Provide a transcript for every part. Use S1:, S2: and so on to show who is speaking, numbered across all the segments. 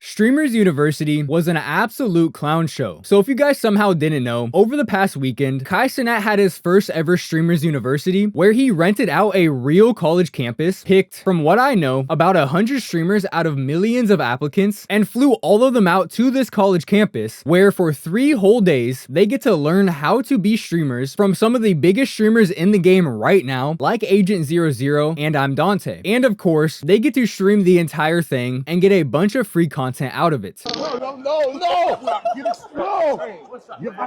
S1: Streamers University was an absolute clown show. So if you guys somehow didn't know, over the past weekend, cenat had his first ever Streamers University where he rented out a real college campus, picked, from what I know, about 100 streamers out of millions of applicants, and flew all of them out to this college campus where for 3 whole days, they get to learn how to be streamers from some of the biggest streamers in the game right now, like Agent 00 and I'm Dante. And of course, they get to stream the entire thing and get a bunch of free content out of it.
S2: I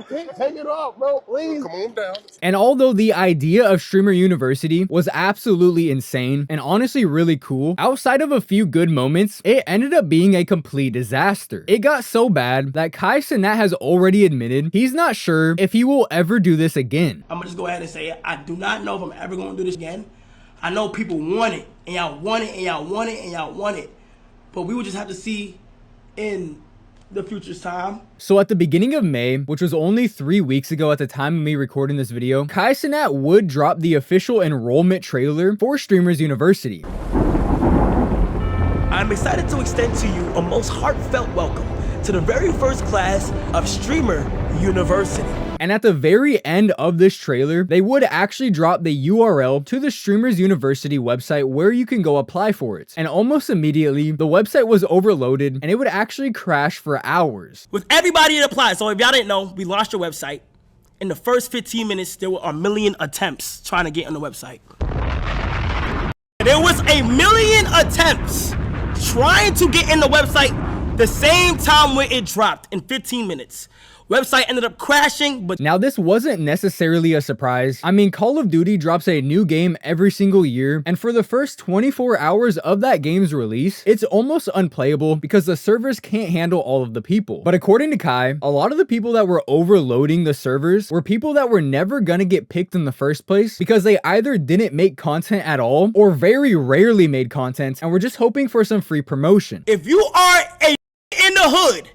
S2: can't take it off, bro. Please. Come on down.
S1: And although the idea of Streamer University was absolutely insane and honestly really cool, outside of a few good moments, it ended up being a complete disaster. It got so bad that cenat has already admitted he's not sure if he will ever do this again.
S3: I'm gonna just go ahead and say it. I do not know if I'm ever gonna do this again. I know people want it, and y'all want it, and y'all want it, and y'all want it. But we would just have to see in the future's time.
S1: So at the beginning of May, which was only 3 weeks ago at the time of me recording this video, cenat would drop the official enrollment trailer for Streamers University.
S4: I'm excited to extend to you a most heartfelt welcome to the very first class of Streamer University.
S1: And at the very end of this trailer, they would actually drop the URL to the Streamers University website where you can go apply for it. And almost immediately, the website was overloaded and it would actually crash for hours.
S4: With everybody that applied, so if y'all didn't know, we launched the website. In the first 15 minutes, there were 1 million attempts trying to get on the website. There was 1 million attempts trying to get in the website the same time when it dropped in 15 minutes. Website ended up crashing, but
S1: now this wasn't necessarily a surprise. I mean, Call of Duty drops a new game every single year, and for the first 24 hours of that game's release, it's almost unplayable because the servers can't handle all of the people. But according to Kai, a lot of the people that were overloading the servers were people that were never gonna get picked in the first place because they either didn't make content at all or very rarely made content and were just hoping for some free promotion.
S4: If you are a in the hood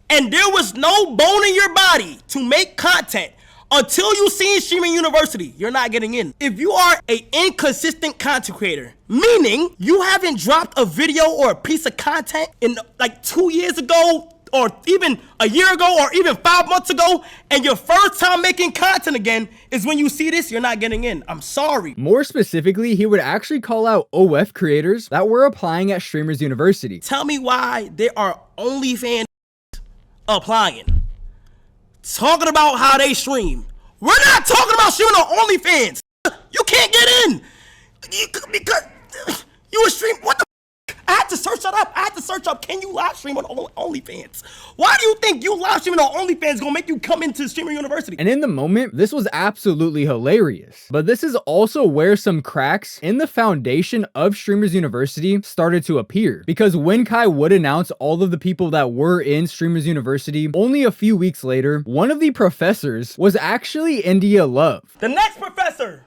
S4: and there was no bone in your body to make content until you seen Streaming University, you're not getting in. If you are an inconsistent content creator, meaning you haven't dropped a video or a piece of content in like 2 years ago, or even a year ago, or even 5 months ago, and your first time making content again is when you see this, you're not getting in. I'm sorry.
S1: More specifically, he would actually call out OF creators that were applying at Streamers University.
S4: Tell me why there are OnlyFans applying, talking about how they stream. We're not talking about streaming on OnlyFans. You can't get in because you a stream. What the? I had to search that up. I had to search up, can you live stream on OnlyFans? Why do you think you live streaming on OnlyFans is gonna make you come into Streamer University?
S1: And in the moment, this was absolutely hilarious. But this is also where some cracks in the foundation of Streamers University started to appear. Because when Kai would announce all of the people that were in Streamers University, only a few weeks later, one of the professors was actually India Love.
S4: The next professor,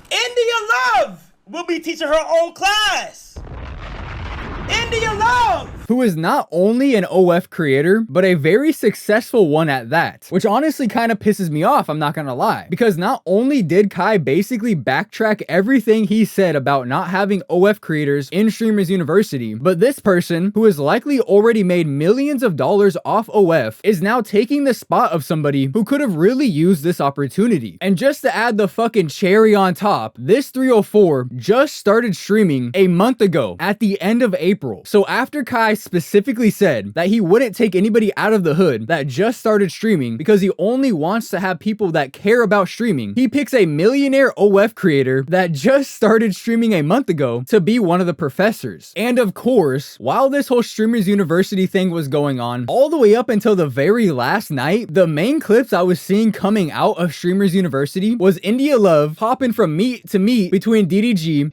S4: India Love, will be teaching her own class. India Love,
S1: who is not only an OF creator, but a very successful one at that, which honestly kind of pisses me off, I'm not gonna lie, because not only did Kai basically backtrack everything he said about not having OF creators in Streamers University, but this person, who has likely already made millions of dollars off OF, is now taking the spot of somebody who could have really used this opportunity. And just to add the fucking cherry on top, this 304 just started streaming a month ago at the end of April. So after Kai specifically said that he wouldn't take anybody out of the hood that just started streaming because he only wants to have people that care about streaming, he picks a millionaire OF creator that just started streaming a month ago to be one of the professors. And of course, while this whole Streamers University thing was going on, all the way up until the very last night, the main clips I was seeing coming out of Streamers University was India Love hopping from meet to meet between DDG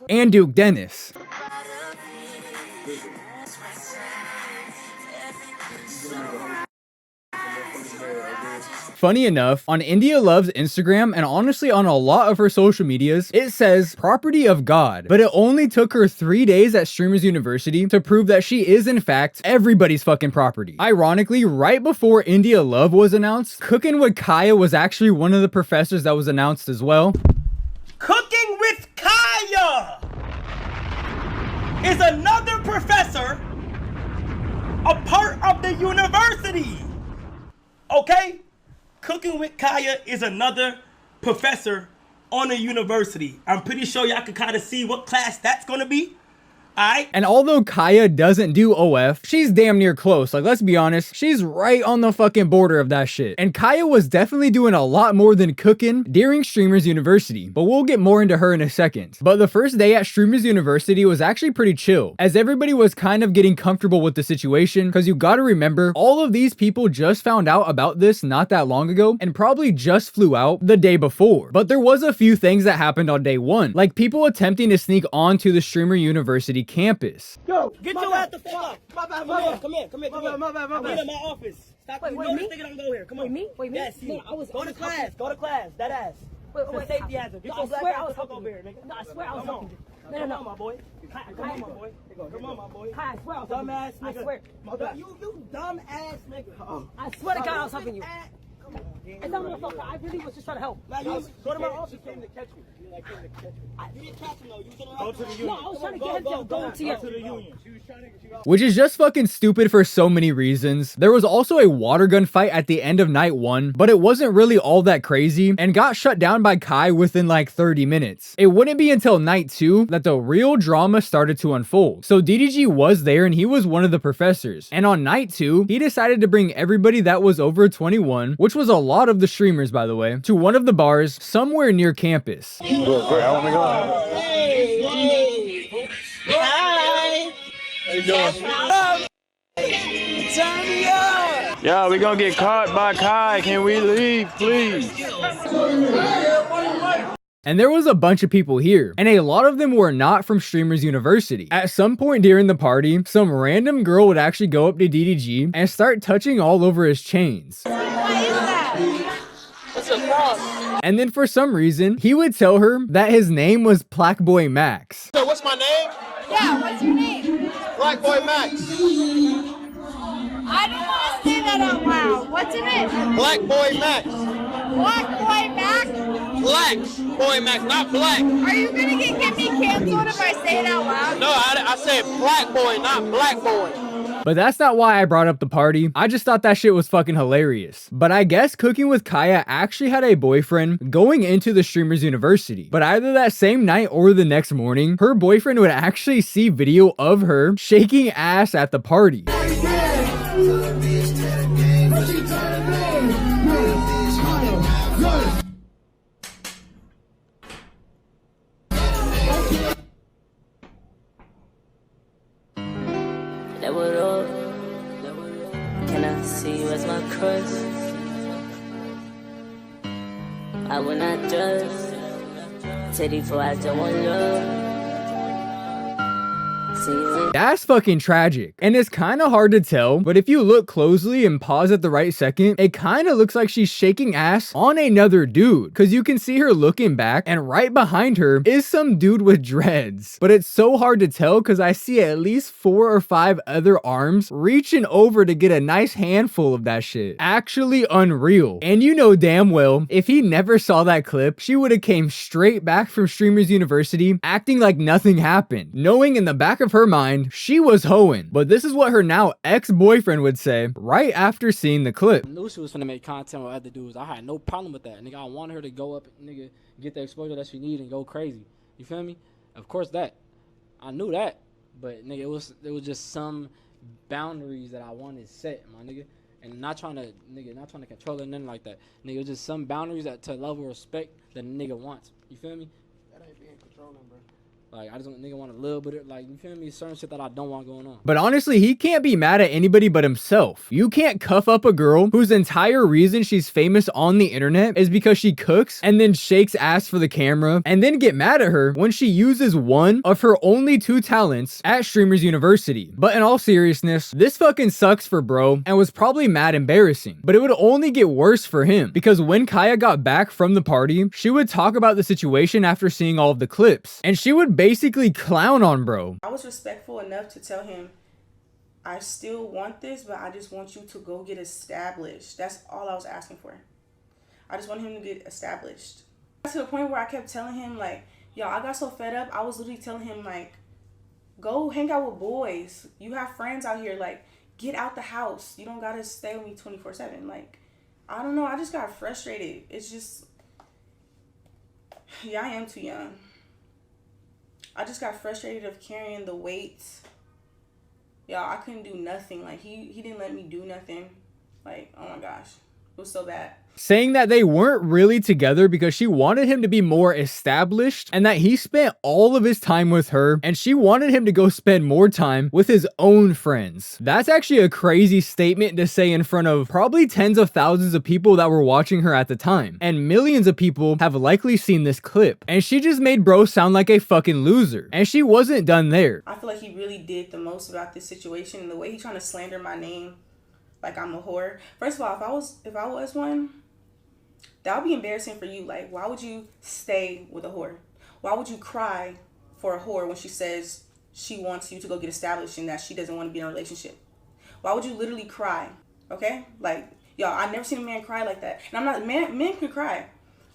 S1: and Duke Dennis. Funny enough, on India Love's Instagram and honestly on a lot of her social medias, it says property of God, but it only took her 3 days at Streamers University to prove that she is in fact everybody's fucking property. Ironically, right before India Love was announced, Cooking with Kaya was actually one of the professors that was announced as well.
S4: Cooking with Kaya is another professor, a part of the university. Okay? Cooking with Kaya is another professor on the university. I'm pretty sure y'all can kind of see what class that's gonna be. Alright?
S1: And although Kaya doesn't do OF, she's damn near close. Like, let's be honest, she's right on the fucking border of that shit. And Kaya was definitely doing a lot more than cooking during Streamers University, but we'll get more into her in a second. But the first day at Streamers University was actually pretty chill, as everybody was kind of getting comfortable with the situation, because you gotta remember, all of these people just found out about this not that long ago, and probably just flew out the day before. But there was a few things that happened on day one, like people attempting to sneak onto the Streamer University campus.
S4: Yo, get your ass the fuck up.
S2: My bad,
S4: Come here.
S2: My bad.
S4: I'm in my office. Stop.
S5: Wait,
S4: You
S5: wait,
S4: know
S5: me?
S4: this nigga don't go here. Come on.
S5: Wait, me?
S4: Yes, you.
S5: No, I was
S4: Go to class. That ass.
S5: Wait,
S4: Safety hazard. Get
S5: No,
S4: your
S5: I
S4: black
S5: swear
S4: ass
S5: I was
S4: the fuck
S5: helping
S4: over
S5: you.
S4: here, nigga.
S5: No, I swear I was
S4: Come on.
S5: helping you.
S4: Come on, my boy. Come on, my boy. Come on, my boy.
S5: Kai, I swear I was helping you.
S4: Dumbass nigga.
S5: I swear.
S4: You dumb ass nigga.
S5: I swear to God I was helping you.
S4: Come on, gang.
S5: And that motherfucker, I really was just trying to help.
S4: Now you go to my office. You came to catch me. You didn't catch him though. You go to the union.
S5: No, I was trying to get him to go to your...
S4: the union.
S1: Which is just fucking stupid for so many reasons. There was also a water gun fight at the end of night 1, but it wasn't really all that crazy and got shut down by Kai within like 30 minutes. It wouldn't be until night 2 that the real drama started to unfold. So DDG was there and he was one of the professors. And on night 2, he decided to bring everybody that was over 21, which was a lot of the streamers by the way, to one of the bars somewhere near campus.
S6: Yo, we gonna get caught by Kai. Can we leave, please?
S1: And there was a bunch of people here, and a lot of them were not from Streamers University. At some point during the party, some random girl would actually go up to DDG and start touching all over his chains. And then for some reason, he would tell her that his name was Black Boy Max.
S2: So what's my name?
S7: Yeah, what's your name?
S2: Black Boy Max.
S7: I don't want to say that out loud. What's your name?
S2: Black Boy Max.
S7: Black Boy Mac?
S2: Black Boy Max, not black.
S7: Are you gonna get me canceled if I say it out loud?
S2: No, I said Black Boy, not Black Boy.
S1: But that's not why I brought up the party. I just thought that shit was fucking hilarious. But I guess Cooking with Kaya actually had a boyfriend going into the Streamers University. But either that same night or the next morning, her boyfriend would actually see video of her shaking ass at the party.
S8: Can I see you as my crush? I will not judge. Teddy for I don't want love.
S1: That's fucking tragic. And it's kind of hard to tell, but if you look closely and pause at the right second, it kind of looks like she's shaking ass on another dude. Cause you can see her looking back and right behind her is some dude with dreads. But it's so hard to tell cause I see at least 4 or 5 other arms reaching over to get a nice handful of that shit. Actually unreal. And you know damn well, if he never saw that clip, she would have came straight back from Streamers University acting like nothing happened, knowing in the back of her mind she was hoeing. But this is what her now ex-boyfriend would say right after seeing the clip.
S9: I knew she was finna make content with other dudes. I had no problem with that. Nigga, I wanted her to go up, nigga, get the exposure that she need and go crazy. You feel me? Of course that. I knew that. But nigga, it was just some boundaries that I wanted set, my nigga. And not trying to control it, nothing like that. Nigga, it was just some boundaries that to level of respect that a nigga wants. You feel me?
S2: That ain't being controlling, bro.
S9: Like, I just want nigga want a little bit of, like, you feel me? Certain shit that I don't want going on.
S1: But honestly, he can't be mad at anybody but himself. You can't cuff up a girl whose entire reason she's famous on the internet is because she cooks and then shakes ass for the camera, and then get mad at her when she uses one of her only 2 talents at Streamers University. But in all seriousness, this fucking sucks for bro and was probably mad embarrassing. But it would only get worse for him because when Kaya got back from the party, she would talk about the situation after seeing all of the clips, and she would basically clown on bro.
S10: I was respectful enough to tell him, I still want this, but I just want you to go get established. That's all I was asking for. I just want him to get established. To the point where I kept telling him, like, yo, I got so fed up, I was literally telling him, like, go hang out with boys. You have friends out here, like, get out the house. You don't gotta stay with me 24/7. Like, I don't know, I just got frustrated. It's just, yeah, I am too young. I just got frustrated of carrying the weight. Y'all, I couldn't do nothing. Like, he didn't let me do nothing. Like, oh my gosh. It was so bad.
S1: Saying that they weren't really together because she wanted him to be more established and that he spent all of his time with her and she wanted him to go spend more time with his own friends. That's actually a crazy statement to say in front of probably tens of thousands of people that were watching her at the time. And millions of people have likely seen this clip. And she just made bro sound like a fucking loser. And she wasn't done there.
S10: I feel like he really did the most about this situation, and the way he's trying to slander my name like I'm a whore. First of all, if I was one, that would be embarrassing for you. Like, why would you stay with a whore? Why would you cry for a whore when she says she wants you to go get established and that she doesn't want to be in a relationship? Why would you literally cry? Okay? Like, y'all, I've never seen a man cry like that. And I'm not, men can cry.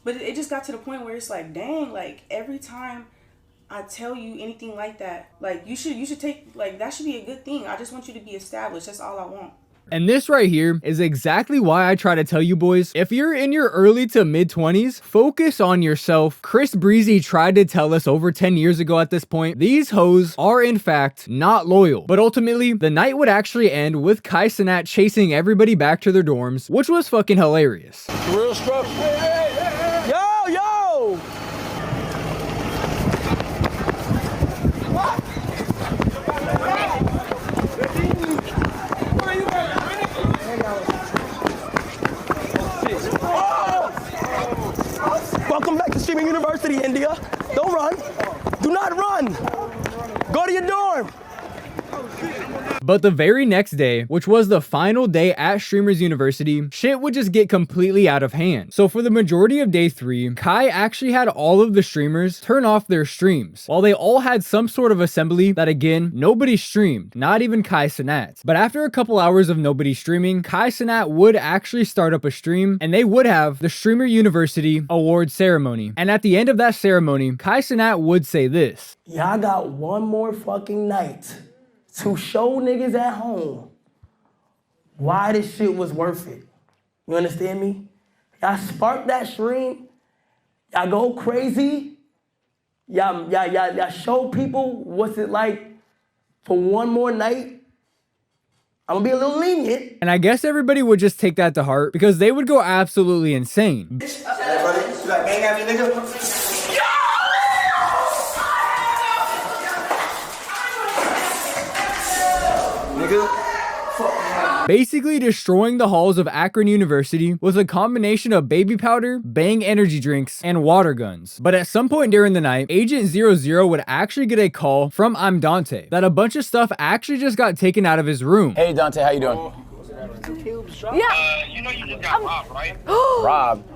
S10: But it just got to the point where it's like, dang, like, every time I tell you anything like that, like, you should take, like, that should be a good thing. I just want you to be established. That's all I want.
S1: And this right here is exactly why I try to tell you boys, if you're in your early to mid 20s, focus on yourself. Chris Breezy tried to tell us over 10 years ago at this point, these hoes are in fact not loyal. But ultimately, the night would actually end with Kai Cenat chasing everybody back to their dorms, which was fucking hilarious.
S2: Real stuff.
S4: Yo, yo! Welcome back to Streaming University, India. Don't run. Do not run. Go to your dorm.
S1: But the very next day, which was the final day at Streamers University, shit would just get completely out of hand. So for the majority of day 3, Kai actually had all of the streamers turn off their streams, while they all had some sort of assembly that, again, nobody streamed, not even Kai Cenat. But after a couple hours of nobody streaming, Kai Cenat would actually start up a stream, and they would have the Streamer University Award ceremony. And at the end of that ceremony, Kai Cenat would say this.
S4: Y'all got one more fucking night to show niggas at home why this shit was worth it. You understand me? Y'all spark that stream, y'all go crazy, y'all show people what's it like for one more night. I'm gonna be a little lenient.
S1: And I guess everybody would just take that to heart because they would go absolutely insane.
S4: Hey, buddy, you got gang at me, nigga?
S1: Basically destroying the halls of Akron University with a combination of baby powder, Bang energy drinks, and water guns. But at some point during the night, Agent 00 would actually get a call from I'm Dante that a bunch of stuff actually just got taken out of his room.
S11: Hey Dante, how you doing?
S7: Yeah.
S12: You know you just got robbed, right?
S11: Robbed?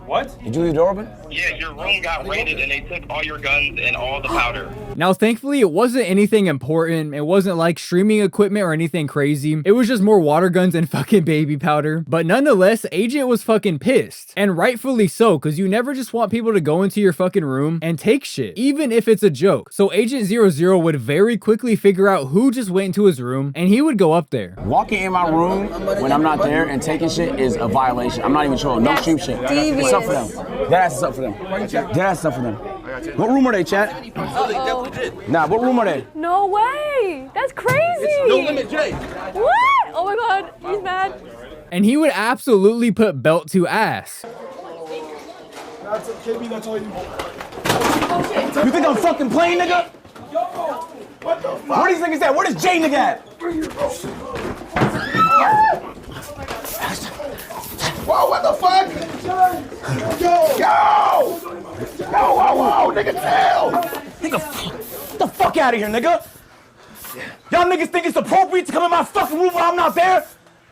S12: What?
S11: Did you leave the door open?
S12: Yeah, your room got raided and they took all your guns and all the powder.
S1: Now, thankfully, it wasn't anything important. It wasn't like streaming equipment or anything crazy. It was just more water guns and fucking baby powder. But nonetheless, Agent was fucking pissed. And rightfully so, because you never just want people to go into your fucking room and take shit, even if it's a joke. So Agent 00 would very quickly figure out who just went into his room, and he would go up there.
S11: Walking in my room when I'm not there and taking shit is a violation. I'm not even trolling. No stream shit. It's up for them. That is up for them. That is up for them. What room are they, chat? Nah, what room are they?
S7: No way. That's crazy.
S2: It's No Limit J.
S7: What? Oh my God. He's mad.
S1: And he would absolutely put belt to ass.
S2: KB gonna tell you.
S11: You think I'm fucking playing, nigga?
S2: What the fuck?
S11: Where these niggas at? Where does J nigga at?
S2: Whoa, what the fuck? Yo! Whoa, nigga, chill!
S11: Nigga, get the fuck out of here, nigga! Y'all niggas think it's appropriate to come in my fucking room while I'm not there?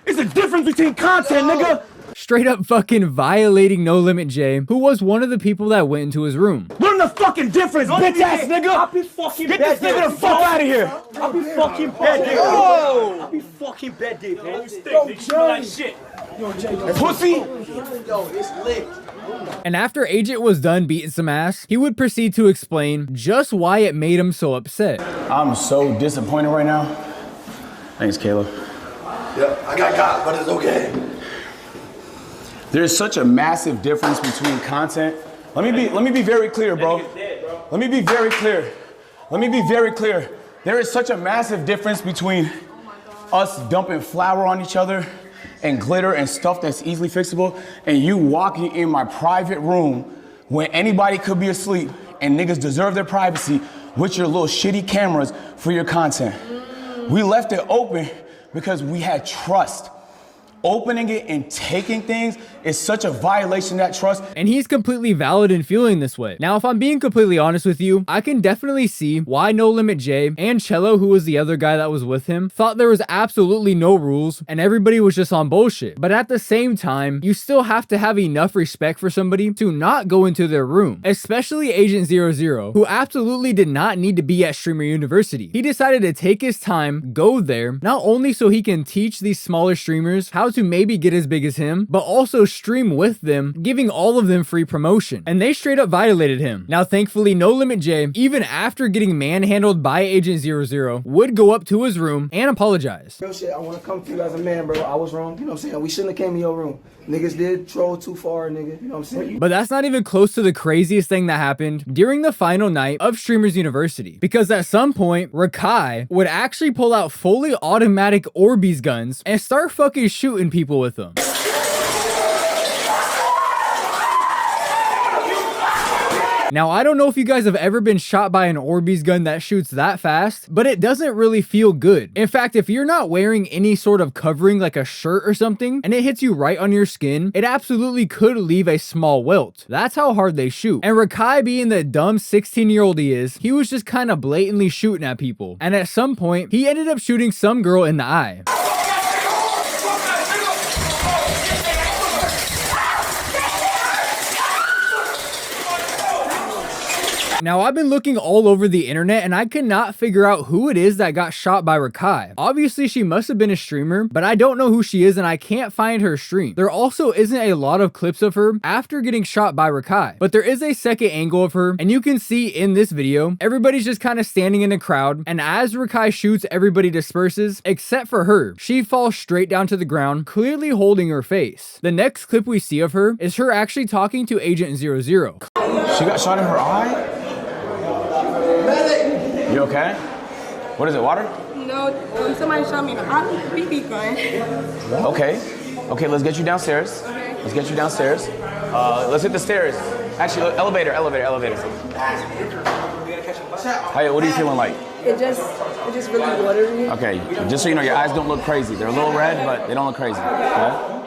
S11: It's a difference between content, nigga!
S1: Straight up fucking violating No Limit J, who was one of the people that went into his room.
S11: Learn the fucking difference, bitch ass nigga!
S2: I'll be fucking
S11: Get this nigga the fuck out of here!
S2: I'll be fucking bad dick. I'll be fucking bad dick, man. You stink, nigga. You smell like shit.
S11: Pussy!
S2: Yo, it's lit.
S1: And after Agent was done beating some ass, he would proceed to explain just why it made him so upset.
S11: I'm so disappointed right now. Thanks, Caleb.
S2: Yeah, I got caught, but it's okay.
S11: There's such a massive difference between content. Let me be very clear, bro. Let me be very clear. Let me be very clear. There is such a massive difference between us dumping flour on each other and glitter and stuff that's easily fixable, and you walking in my private room when anybody could be asleep and niggas deserve their privacy with your little shitty cameras for your content. We left it open because we had trust. Opening it and taking things is such a violation of that trust.
S1: And he's completely valid in feeling this way. Now, if I'm being completely honest with you, I can definitely see why No Limit J and Cello, who was the other guy that was with him, thought there was absolutely no rules and everybody was just on bullshit. But at the same time, you still have to have enough respect for somebody to not go into their room, especially Agent 00, who absolutely did not need to be at Streamer University. He decided to take his time, go there, not only so he can teach these smaller streamers how to maybe get as big as him, but also stream with them, giving all of them free promotion. And they straight up violated him. Now, thankfully, No Limit J, even after getting manhandled by Agent 00, would go up to his room and apologize.
S13: Real shit, I want to come to you as a man, bro. I was wrong. You know what I'm saying? We shouldn't have came in your room. Niggas did troll too far, nigga. You know what I'm saying?
S1: But that's not even close to the craziest thing that happened during the final night of Streamers University. Because at some point, Rakai would actually pull out fully automatic Orbeez guns and start fucking shooting people with them. Now, I don't know if you guys have ever been shot by an Orbeez gun that shoots that fast, but it doesn't really feel good. In fact, if you're not wearing any sort of covering like a shirt or something, and it hits you right on your skin, it absolutely could leave a small welt. That's how hard they shoot. And Rakai, being the dumb 16-year-old he is, he was just kind of blatantly shooting at people. And at some point, he ended up shooting some girl in the eye. Now, I've been looking all over the internet and I could not figure out who it is that got shot by Rakai. Obviously, she must have been a streamer, but I don't know who she is and I can't find her stream. There also isn't a lot of clips of her after getting shot by Rakai, but there is a second angle of her, and you can see in this video, everybody's just kind of standing in the crowd, and as Rakai shoots, everybody disperses, except for her. She falls straight down to the ground, clearly holding her face. The next clip we see of her is her actually talking to Agent 00.
S11: She got shot in her eye? You okay? What is it, water?
S10: No, somebody shot me in the BB gun.
S11: Okay, let's get you downstairs.
S10: Okay.
S11: Let's get you downstairs. Let's hit the stairs. Actually, elevator. Hey, what are you feeling like?
S10: It just really watery.
S11: Okay, just so you know, your eyes don't look crazy. They're a little red, but they don't look crazy. Okay?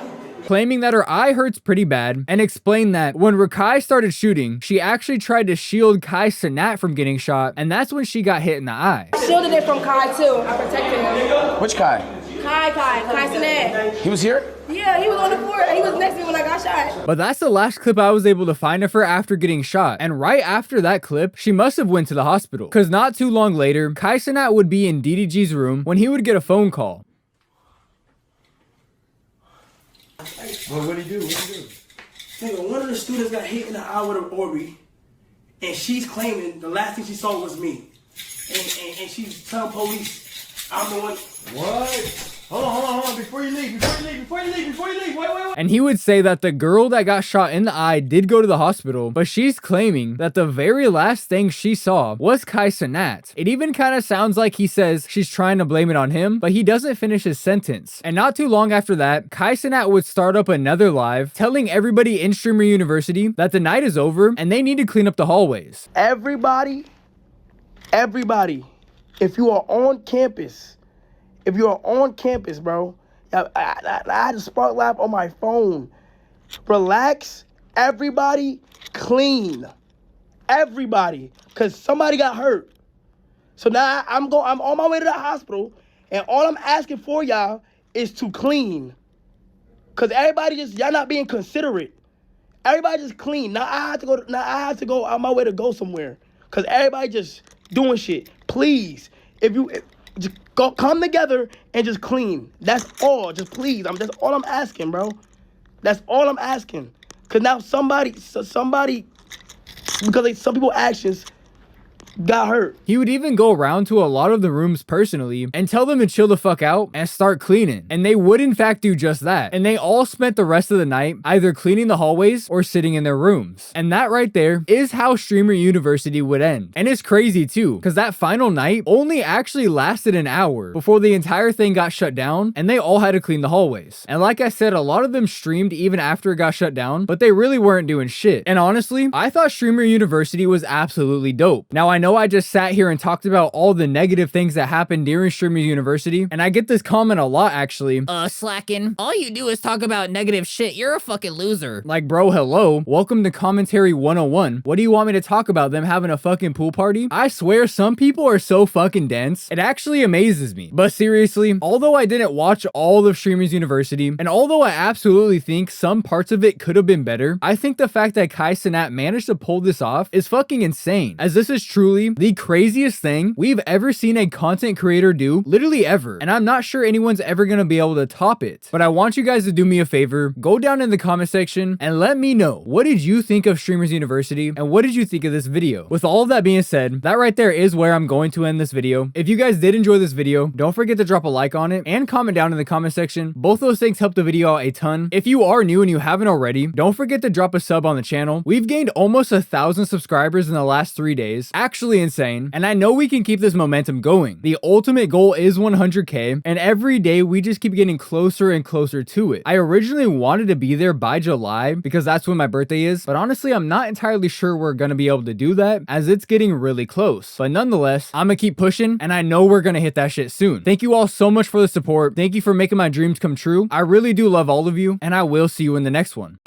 S1: Claiming that her eye hurts pretty bad, and explained that when Rakai started shooting, she actually tried to shield Kai's cenat from getting shot, and that's when she got hit in the eye.
S10: I shielded it from Kai too. I protected him.
S11: Which Kai?
S10: Kai cenat.
S11: He was here?
S10: Yeah, he was on the floor. He was next to me when I got shot.
S1: But that's the last clip I was able to find of her after getting shot, and right after that clip, she must have went to the hospital. Cause not too long later, Kai cenat would be in DDG's room when he would get a phone call.
S3: Well, what'd he do? Nigga, one of the students got hit in the eye with an Orbeez, and she's claiming the last thing she saw was me. And she's telling police I'm the one.
S2: What?
S3: Hold on, before you leave, wait.
S1: And he would say that the girl that got shot in the eye did go to the hospital, but she's claiming that the very last thing she saw was Kai Cenat. It even kind of sounds like he says she's trying to blame it on him, but he doesn't finish his sentence. And not too long after that, Kai Cenat would start up another live telling everybody in Streamer University that the night is over and they need to clean up the hallways.
S3: Everybody, if you are on campus, bro, I had a spark lab on my phone. Relax, everybody, clean. Everybody, because somebody got hurt. So now I'm on my way to the hospital, and all I'm asking for y'all is to clean. Because everybody y'all not being considerate. Everybody just clean. Now I have to go out my way to go somewhere. Because everybody just doing shit. Please, just come together and just clean. That's all. Just please. That's all I'm asking, bro. That's all I'm asking. Because now somebody, because some people's actions got hurt.
S1: He would even go around to a lot of the rooms personally and tell them to chill the fuck out and start cleaning. And they would in fact do just that. And they all spent the rest of the night either cleaning the hallways or sitting in their rooms. And that right there is how Streamer University would end. And it's crazy too, because that final night only actually lasted an hour before the entire thing got shut down and they all had to clean the hallways. And like I said, a lot of them streamed even after it got shut down, but they really weren't doing shit. And honestly, I thought Streamer University was absolutely dope. Now I know I just sat here and talked about all the negative things that happened during Streamer University, and I get this comment a lot actually.
S14: Slaqin, all you do is talk about negative shit. You're a fucking loser.
S1: Like, bro, hello. Welcome to Commentary 101. What do you want me to talk about? Them having a fucking pool party? I swear some people are so fucking dense. It actually amazes me. But seriously, although I didn't watch all of Streamers University, and although I absolutely think some parts of it could have been better, I think the fact that Kai Cenat managed to pull this off is fucking insane, as this is truly the craziest thing we've ever seen a content creator do, literally ever. And I'm not sure anyone's ever gonna be able to top it. But I want you guys to do me a favor, go down in the comment section and let me know, what did you think of Streamers University and what did you think of this video? With all of that being said, that right there is where I'm going to end this video. If you guys did enjoy this video, don't forget to drop a like on it and comment down in the comment section. Both those things help the video out a ton. If you are new and you haven't already, don't forget to drop a sub on the channel. We've gained almost 1,000 subscribers in the last 3 days. Actually insane. And I know we can keep this momentum going. The ultimate goal is 100K, and every day we just keep getting closer and closer to it. I originally wanted to be there by July because that's when my birthday is, but honestly I'm not entirely sure we're gonna be able to do that as it's getting really close. But nonetheless, I'm gonna keep pushing and I know we're gonna hit that shit soon. Thank you all so much for the support. Thank you for making my dreams come true. I really do love all of you, and I will see you in the next one.